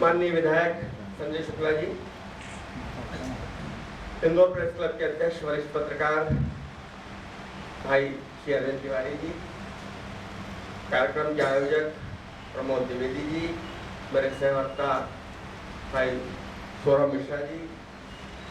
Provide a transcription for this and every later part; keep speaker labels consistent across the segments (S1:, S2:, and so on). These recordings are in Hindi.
S1: माननीय विधायक संजय शुक्ला जी, इंदौर प्रेस क्लब के अध्यक्ष वरिष्ठ पत्रकार भाई श्री अरविंद तिवारी जी, कार्यक्रम के आयोजक प्रमोद द्विवेदी जी, मेरे सहवक्ता भाई सौरभ मिश्रा जी,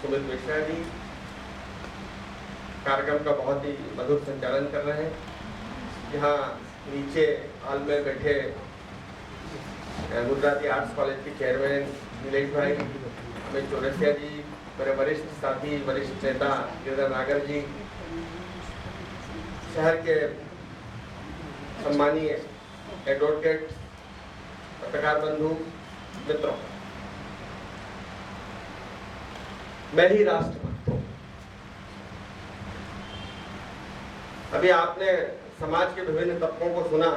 S1: सुमित मिश्रा जी, कार्यक्रम का बहुत ही मधुर संचालन कर रहे हैं। यहाँ नीचे हॉल में बैठे गुजराती आर्ट्स कॉलेज के चेयरमैन नीलेश भाई, अमित चौरसिया जी, मेरे वरिष्ठ साथी वरिष्ठ नेता गिरिधर नागर जी, शहर के सम्मानीय एडवोकेट पत्रकार बंधु मित्रों, मैं ही राष्ट्रभक्त हूँ। अभी आपने समाज के विभिन्न तबकों को सुना।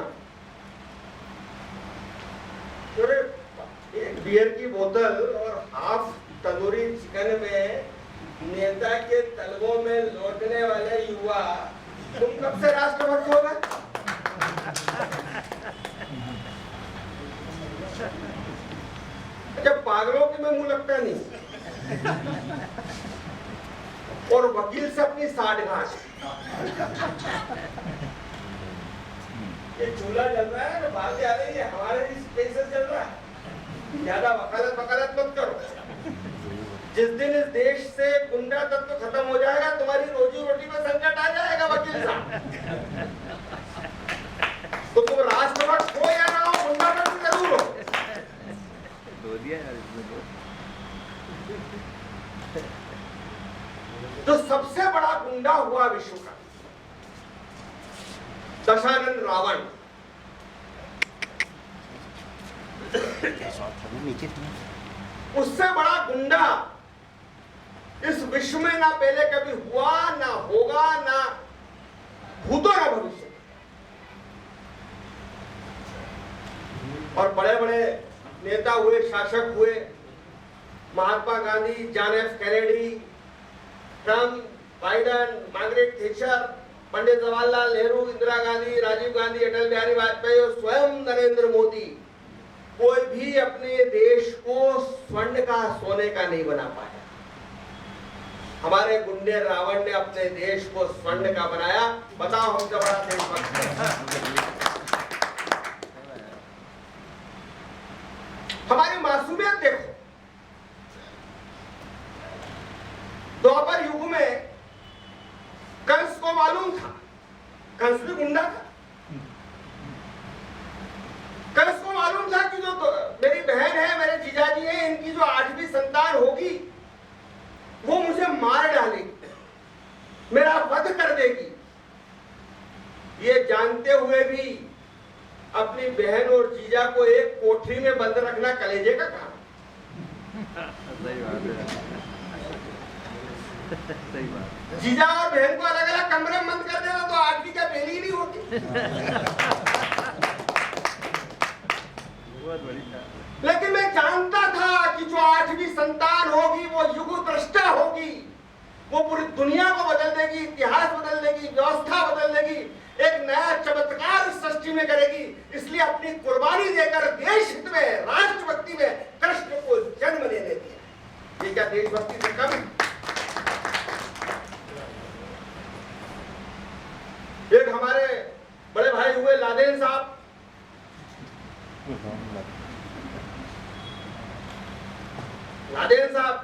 S1: एक बियर की बोतल और हाफ तंदूरी चिकन में नेता के तलवों में लौटने वाले युवा, तुम कब से राष्ट्रभक्त हो गए? जब पागलों के में मुंह लगता नहीं और वकील से अपनी साठगांठ। ये चूल्हा जल रहा है, बात आ रही है, हमारे स्पेशल चल रहा है। ज्यादा वकालत मत करो। जिस दिन इस देश से गुंडा तत्व खत्म हो जाएगा, तुम्हारी रोजी रोटी में संकट आ जाएगा वकील साहब। तो तुम राष्ट्रभक्त हो या ना हो, गुंडा तत्व जरूर हो। तो सबसे बड़ा गुंडा हुआ विश्व का दशानन रावण। उससे बड़ा गुंडा इस विश्व में ना पहले कभी हुआ, ना होगा, ना भूतो ना भविष्य। और बड़े बड़े नेता हुए, शासक हुए, Mahatma Gandhi, John F Kennedy, Trump, Biden, Margaret Thatcher, Pandit Jawaharlal Nehru, Indira Gandhi, Rajiv Gandhi, Atal Bihari Vajpayee और स्वयं नरेंद्र मोदी, कोई भी अपने देश को स्वर्ण का, सोने का नहीं बना पाया। हमारे गुंडे रावण ने अपने देश को स्वर्ण का बनाया। बताओ हमसे बड़ा देशभक्त है? हमारी मासूमियत देखो। द्वापर युग में कंस को मालूम था, कंस भी गुंडा था। कंस को मालूम था कि जो मेरी बहन है, मेरे जीजाजी है, इनकी जो 8वीं संतान होगी वो मुझे मार डालेगी, मेरा वध कर देगी। ये जानते हुए भी अपनी बहन और जीजा को एक कोठरी में बंद रखना कलेजे का काम।
S2: सही बात।
S1: जीजा और बहन को अलग अलग कमरे में बंद कर देना तो 8वीं का बेली ही नहीं होती। लेकिन मैं जानता था कि जो 8वीं संतान होगी वो युग दृष्टा होगी, वो पूरी दुनिया को बदल देगी, इतिहास बदल देगी, व्यवस्था बदल देगी, एक नया चमत्कार सृष्टि में करेगी। इसलिए अपनी कुर्बानी देकर देश हित में, राष्ट्रभक्ति में कृष्ण को जन्म लेने दिया। ये क्या देशभक्ति से कम? एक हमारे बड़े भाई हुए लादेन साहब, लादेन साहब,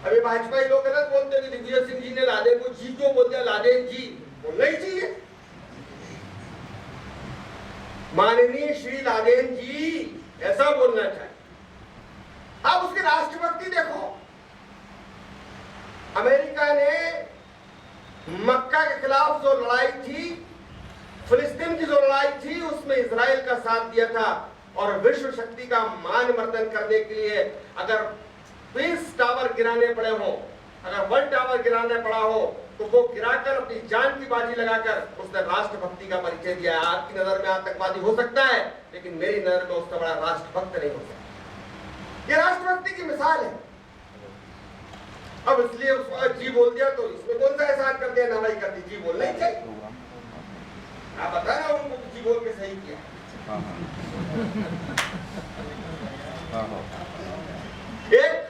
S1: अभी भाजपाई लोग गलत बोलते हैं कि दिग्विजय सिंह जी ने लादेन को जी क्यों बोल दिया? लादेन जी बोलना ही चाहिए। माननीय श्री लादेन जी ऐसा बोलना चाहिए। आप उसकी राष्ट्रभक्ति देखो। अमेरिका ने मक्का के खिलाफ जो लड़ाई थी, फिलिस्तीन की जो लड़ाई थी, उसमें इजराइल का साथ दिया था। और विश्व शक्ति का मान मर्दन करने के लिए अगर ट्विन टावर गिराने पड़े हो, अगर वर्ल्ड टावर गिराने पड़ा हो, तो वो गिराकर अपनी जान की बाजी लगाकर उसने राष्ट्रभक्ति का परिचय दिया। आपकी नजर में आतंकवादी हो सकता है, लेकिन मेरी नजर में उसका बड़ा राष्ट्रभक्त नहीं हो सकता। ये राष्ट्रभक्ति की मिसाल है। अब इसलिए उसको जी बोल दिया तो इसमें कौन सा एहसान कर दिया, नवाई कर दी? जी बोलना ही चाहिए। आप बता रहे हो उनको जी बोल के सही किया। एक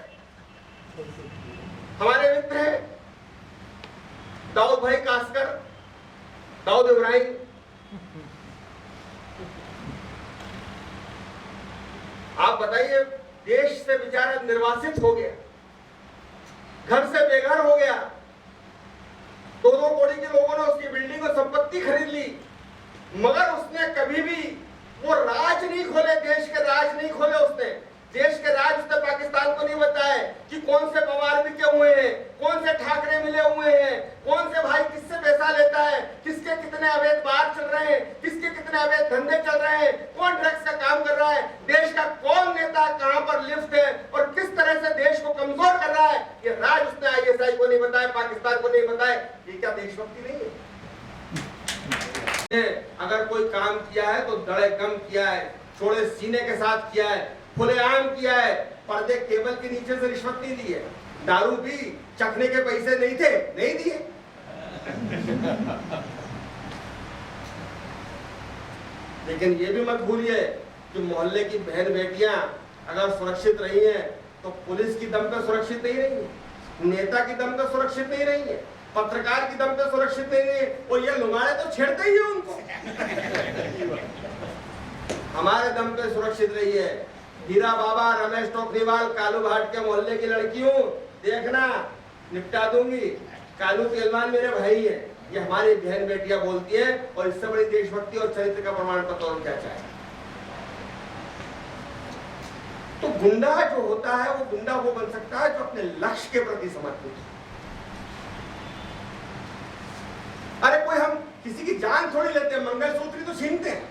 S1: हमारे मित्र हैं दाऊद भाई कासकर, दाऊद इब्राहिम। आप बताइए, देश से बेचारा निर्वासित हो गया, घर से बेघर हो गया, 2-2 करोड़ के लोगों ने उसकी बिल्डिंग और संपत्ति खरीद ली, मगर उसने कभी भी वो राज नहीं खोले, देश के राज नहीं खोले। उसने देश के राज उसने पाकिस्तान को नहीं बताया कि कौन से पवार बिके हुए हैं, कौन से ठाकरे मिले हुए हैं, कौन से भाई किससे पैसा लेता है, किसके कितने अवैध बार चल रहे हैं, किसके कितने अवैध धंधे चल रहे हैं, कौन ड्रग्स का काम कर रहा है, देश का कौन नेता कहां पर लिफ्ट है और किस तरह से देश को कमजोर कर रहा है, ये राज उसने ISI को नहीं बताया, पाकिस्तान को नहीं बताया। ये क्या देशभक्ति नहीं है? अगर कोई काम किया है तो धड़ेकम किया है, चौड़े सीने के साथ किया है, खुलेआम किया है, पर्दे टेबल के नीचे से रिश्वत नहीं दी है, दारू भी चखने के पैसे नहीं थे, नहीं दिए। लेकिन ये भी मत भूलिए कि मोहल्ले की बहन बेटियां अगर सुरक्षित रही हैं तो पुलिस की दम पे सुरक्षित नहीं रही है, नेता की दम पे सुरक्षित नहीं रही है, पत्रकार की दम पे सुरक्षित नहीं रही है। और ये लुगाड़े तो छेड़ते ही है उनको। हमारे दम पे सुरक्षित रही है। हीरा बाबा, रमेश टोकरीवाल, कालू भाट के मोहल्ले की लड़कियों देखना, निपटा दूंगी। कालू केलवान मेरे भाई है, ये हमारी बहन बेटियां बोलती है, और इससे बड़ी देशभक्ति और चरित्र का प्रमाण पत्र और क्या चाहिए। तो गुंडा जो होता है वो गुंडा वो बन सकता है जो अपने लक्ष्य के प्रति समर्पित है। अरे कोई हम किसी की जान थोड़ी लेते हैं, मंगलसूत्र तो छीनते हैं,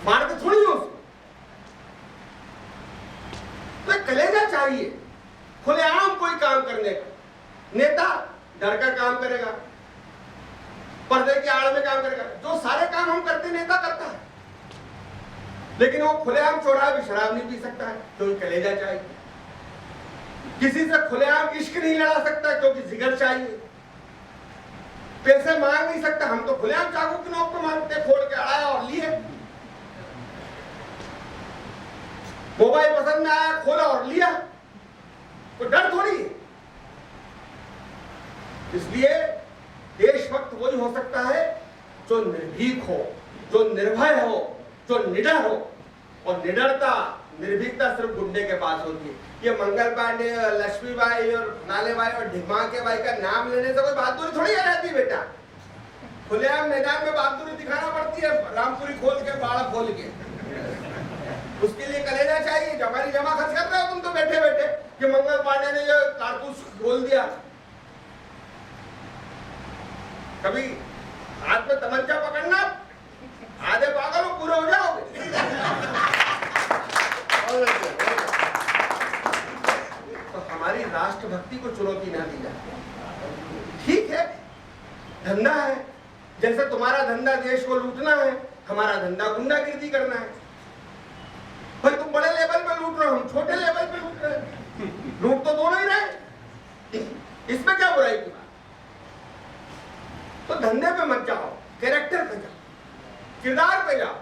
S1: मारते थोड़ी हो उसको। तो कलेजा चाहिए खुलेआम कोई काम करने का। नेता डर का काम करेगा, पर्दे की आड़ में काम करेगा, जो सारे काम हम करते नेता करता है, लेकिन वो खुलेआम चौराहे भी शराब नहीं पी सकता है क्योंकि कलेजा चाहिए। किसी से खुलेआम इश्क नहीं लड़ा सकता क्योंकि जिगर चाहिए। पैसे मांग नहीं सकता, हम तो खुलेआम चाकू की नोक पे मांगते, फोड़ के अड़ाया और लिए। मोबाइल पसंद में आया, खोला और लिया, तो डर थोड़ी। इसलिए देशभक्त वही हो सकता है जो निर्भीक हो, जो निर्भय हो, जो निडर हो। और निडरता, निर्भीकता सिर्फ गुंडे के पास होती है। ये मंगल पांडे, लक्ष्मीबाई और नाले बाई और ढिमाके बाई का नाम लेने से कोई बहादुरी थोड़ी आ जाती बेटा। खुलेआम मैदान में बहादुरी दिखाना पड़ती है, रामपुरी खोल के, बाड़ा खोल के। उसके लिए कलेजा चाहिए। हमारी जमा खर्च कर रहे हो तुम तो बैठे बैठे कि मंगल पांडे ने ये कारतूस खोल दिया। कभी हाथ में तमंचा पकड़ना, आधे पागल हो पूरे हो जाओगे। तो हमारी राष्ट्रभक्ति को चुनौती ना दी जाए। ठीक है, धंधा है, जैसे तुम्हारा धंधा देश को लूटना है, हमारा धंधा गुंडागिर्दी करना है। भाई तुम बड़े लेवल पे लूट रहे हो, हम छोटे लेवल पे लूट रहे हैं, लूट तो दोनों ही रहे, इसमें क्या बुराई की बात। तो धंधे पे मत जाओ, कैरेक्टर पे जाओ, किरदार पे जाओ।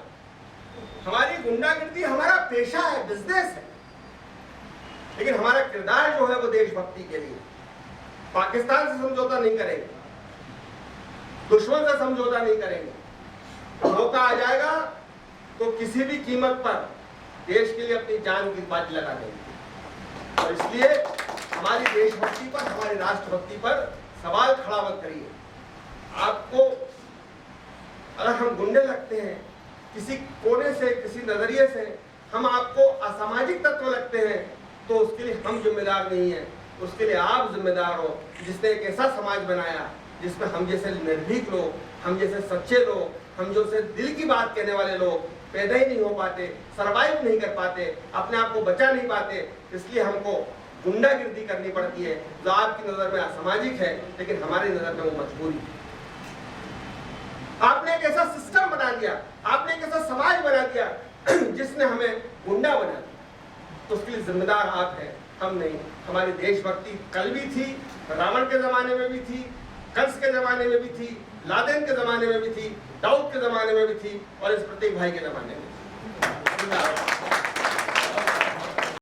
S1: हमारी गुंडागिर्दी हमारा पेशा है, बिजनेस है, लेकिन हमारा किरदार जो है वो देशभक्ति के लिए। पाकिस्तान से समझौता नहीं करेंगे, दुश्मन से समझौता नहीं करेंगे। मौका आ जाएगा तो किसी भी कीमत पर देश के लिए अपनी जान की बाजी लगा देंगे। और इसलिए हमारी देशभक्ति पर, हमारी राष्ट्रभक्ति पर सवाल खड़ा मत करिए। आपको अगर हम गुंडे लगते हैं, किसी कोने से, किसी नजरिए से हम आपको असामाजिक तत्व लगते हैं, तो उसके लिए हम जिम्मेदार नहीं हैं, उसके लिए आप जिम्मेदार हो, जिसने एक ऐसा समाज बनाया जिसमें हम जैसे निर्भीक लोग, हम जैसे सच्चे लोग, हम जैसे दिल की बात कहने वाले लोग पैदा ही नहीं हो पाते, सरवाइव नहीं कर पाते, अपने आप को बचा नहीं पाते। इसलिए हमको गुंडागिर्दी करनी पड़ती है, जो आपकी नजर में असामाजिक है, लेकिन हमारी नजर में वो मजबूरी है। आपने एक ऐसा सिस्टम बना दिया, आपने एक ऐसा समाज बना दिया जिसने हमें गुंडा बना दिया। तो उसके लिए जिम्मेदार आप हैं, हम नहीं। हमारी देशभक्ति कल भी थी, रावण के जमाने में भी थी, कंस के जमाने में भी थी, लादेन के जमाने में भी थी, दाऊद के जमाने में भी थी, और इस प्रतीक भाई के जमाने में भी थी।